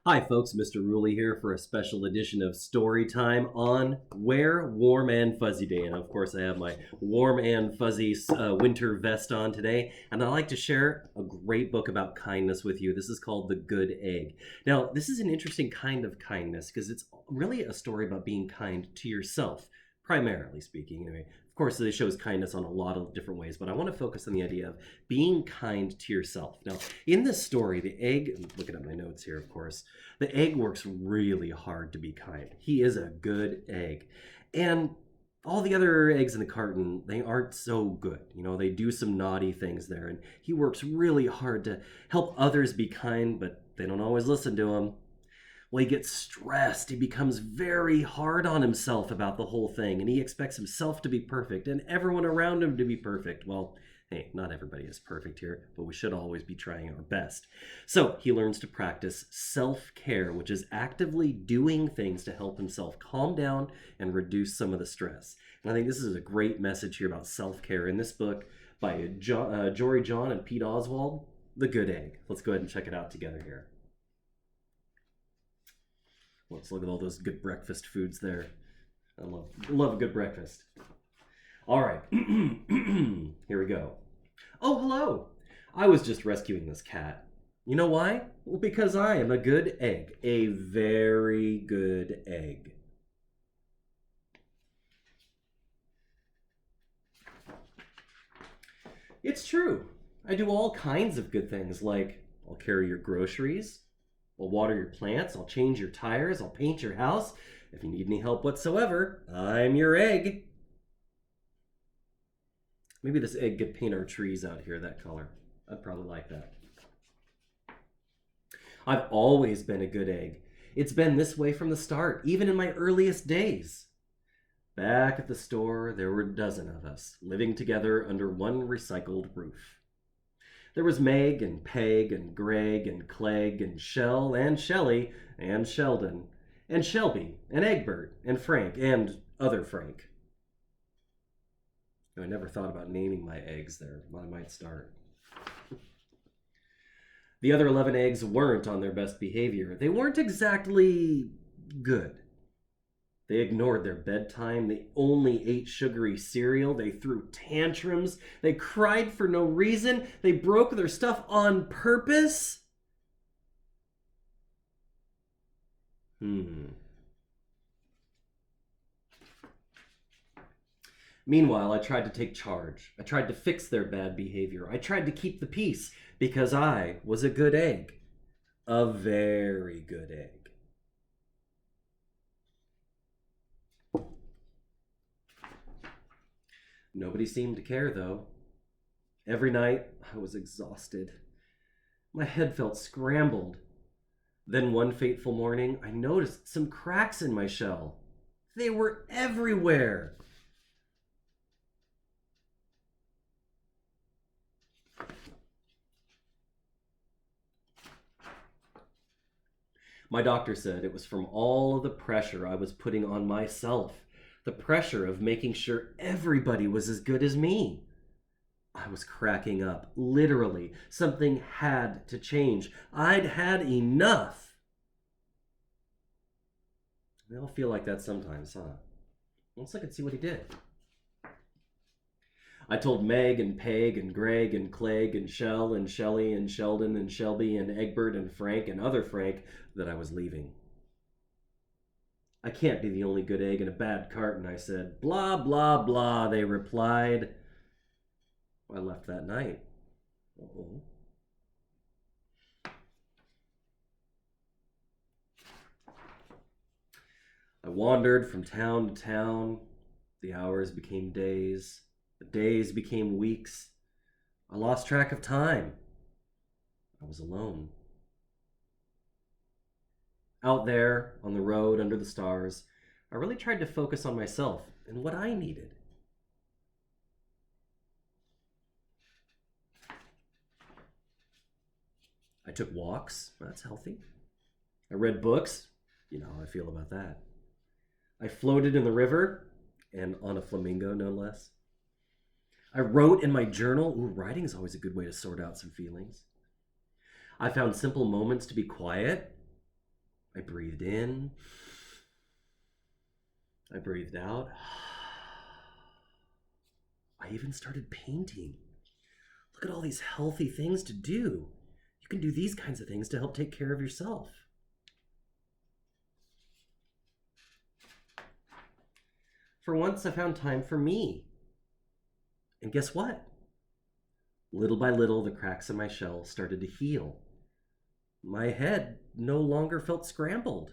Hi, folks. Mr. Ruley here for a special edition of Story Time on Wear Warm and Fuzzy Day. And of course, I have my warm and fuzzy winter vest on today. And I'd like to share a great book about kindness with you. This is called The Good Egg. Now, this is an interesting kind of kindness because it's really a story about being kind to yourself, primarily speaking. Anyway, of course, it shows kindness on a lot of different ways, but I want to focus on the idea of being kind to yourself. Now, in this story, the egg, I'm looking at my notes here, of course, the egg works really hard to be kind. He is a good egg. And all the other eggs in the carton, they aren't so good. They do some naughty things there, and he works really hard to help others be kind, but they don't always listen to him. Well, he gets stressed. He becomes very hard on himself about the whole thing, and he expects himself to be perfect and everyone around him to be perfect. Well, hey, not everybody is perfect here, but we should always be trying our best. So he learns to practice self-care, which is actively doing things to help himself calm down and reduce some of the stress. And I think this is a great message here about self-care in this book by Jory John and Pete Oswald, The Good Egg. Let's go ahead and check it out together here. Let's look at all those good breakfast foods there. I love a good breakfast. All right, here we go. Oh, hello. I was just rescuing this cat. You know why? Well, because I am a good egg. A very good egg. It's true. I do all kinds of good things, like I'll carry your groceries, I'll water your plants, I'll change your tires, I'll paint your house. If you need any help whatsoever, I'm your egg. Maybe this egg could paint our trees out here that color. I'd probably like that. I've always been a good egg. It's been this way from the start, even in my earliest days. Back at the store, there were a dozen of us, living together under one recycled roof. There was Meg and Peg and Greg and Clegg and Shell and Shelly and Sheldon and Shelby and Egbert and Frank and other Frank. I never thought about naming my eggs there, but I might start. The other 11 eggs weren't on their best behavior. They weren't exactly good. They ignored their bedtime. They only ate sugary cereal. They threw tantrums. They cried for no reason. They broke their stuff on purpose. Meanwhile, I tried to take charge. I tried to fix their bad behavior. I tried to keep the peace because I was a good egg. A very good egg. Nobody seemed to care, though. Every night, I was exhausted. My head felt scrambled. Then one fateful morning, I noticed some cracks in my shell. They were everywhere. My doctor said it was from all of the pressure I was putting on myself. The pressure of making sure everybody was as good as me. I was cracking up. Literally, something had to change. I'd had enough. We all feel like that sometimes, huh? Let's look and see what he did. I told Meg and Peg and Greg and Clegg and Shell and Shelly and Sheldon and Shelby and Egbert and Frank and other Frank that I was leaving. I can't be the only good egg in a bad carton, I said. Blah, blah, blah, they replied. I left that night. Uh-oh. I wandered from town to town. The hours became days. The days became weeks. I lost track of time. I was alone. Out there on the road under the stars, I really tried to focus on myself and what I needed. I took walks. That's healthy. I read books. You know how I feel about that. I floated in the river, and on a flamingo, no less. I wrote in my journal. Ooh, writing is always a good way to sort out some feelings. I found simple moments to be quiet. I breathed in. I breathed out. I even started painting. Look at all these healthy things to do. You can do these kinds of things to help take care of yourself. For once, I found time for me. And guess what? Little by little, the cracks in my shell started to heal. My head no longer felt scrambled.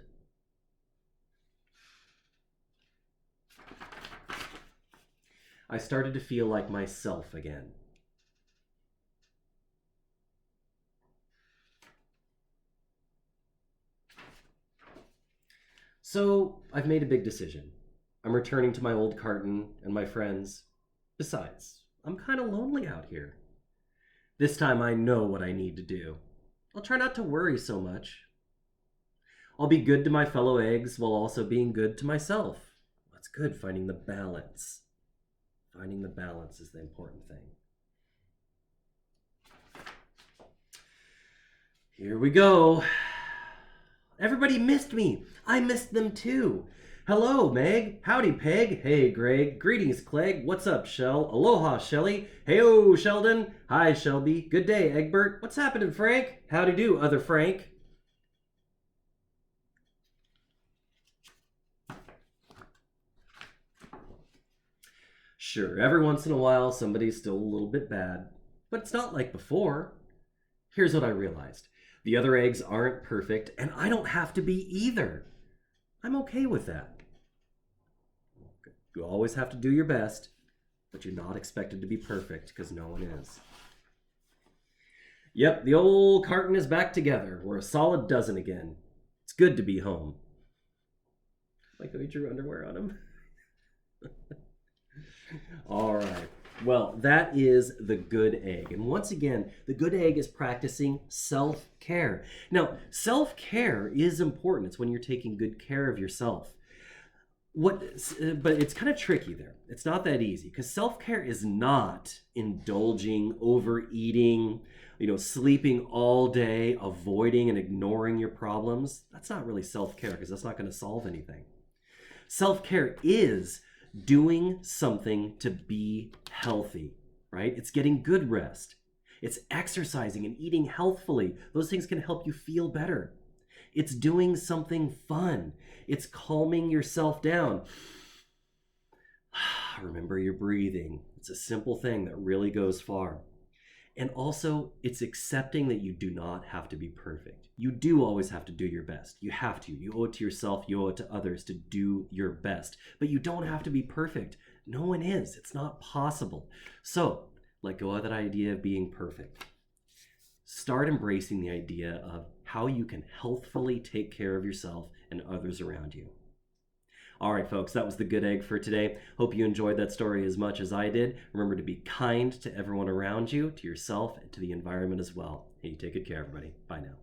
I started to feel like myself again. So, I've made a big decision. I'm returning to my old carton and my friends. Besides, I'm kind of lonely out here. This time I know what I need to do. I'll try not to worry so much. I'll be good to my fellow eggs while also being good to myself. That's good, finding the balance. Finding the balance is the important thing. Here we go. Everybody missed me. I missed them too. Hello, Meg. Howdy, Peg. Hey, Greg. Greetings, Clegg. What's up, Shell? Aloha, Shelly. Hey-o, Sheldon. Hi, Shelby. Good day, Egbert. What's happening, Frank? Howdy do, other Frank. Sure, every once in a while, somebody's still a little bit bad, but it's not like before. Here's what I realized. The other eggs aren't perfect, and I don't have to be either. I'm okay with that. You always have to do your best, but you're not expected to be perfect, because no one is. Yep, the old carton is back together. We're a solid dozen again. It's good to be home. Like how he drew underwear on him. All right. Well, that is the good egg. And once again, the good egg is practicing self-care. Now, self-care is important. It's when you're taking good care of yourself. But it's kind of tricky there. It's not that easy because self-care is not indulging, overeating, sleeping all day, avoiding and ignoring your problems. That's not really self-care because that's not going to solve anything. Self-care is doing something to be healthy, right? It's getting good rest. It's exercising and eating healthfully. Those things can help you feel better. It's doing something fun. It's calming yourself down. Remember your breathing. It's a simple thing that really goes far. And also, it's accepting that you do not have to be perfect. You do always have to do your best. You have to. You owe it to yourself. You owe it to others to do your best. But you don't have to be perfect. No one is. It's not possible. So, let go of that idea of being perfect. Start embracing the idea of how you can healthfully take care of yourself and others around you. All right, folks, that was the good egg for today. Hope you enjoyed that story as much as I did. Remember to be kind to everyone around you, to yourself, and to the environment as well. Hey, take good care, everybody. Bye now.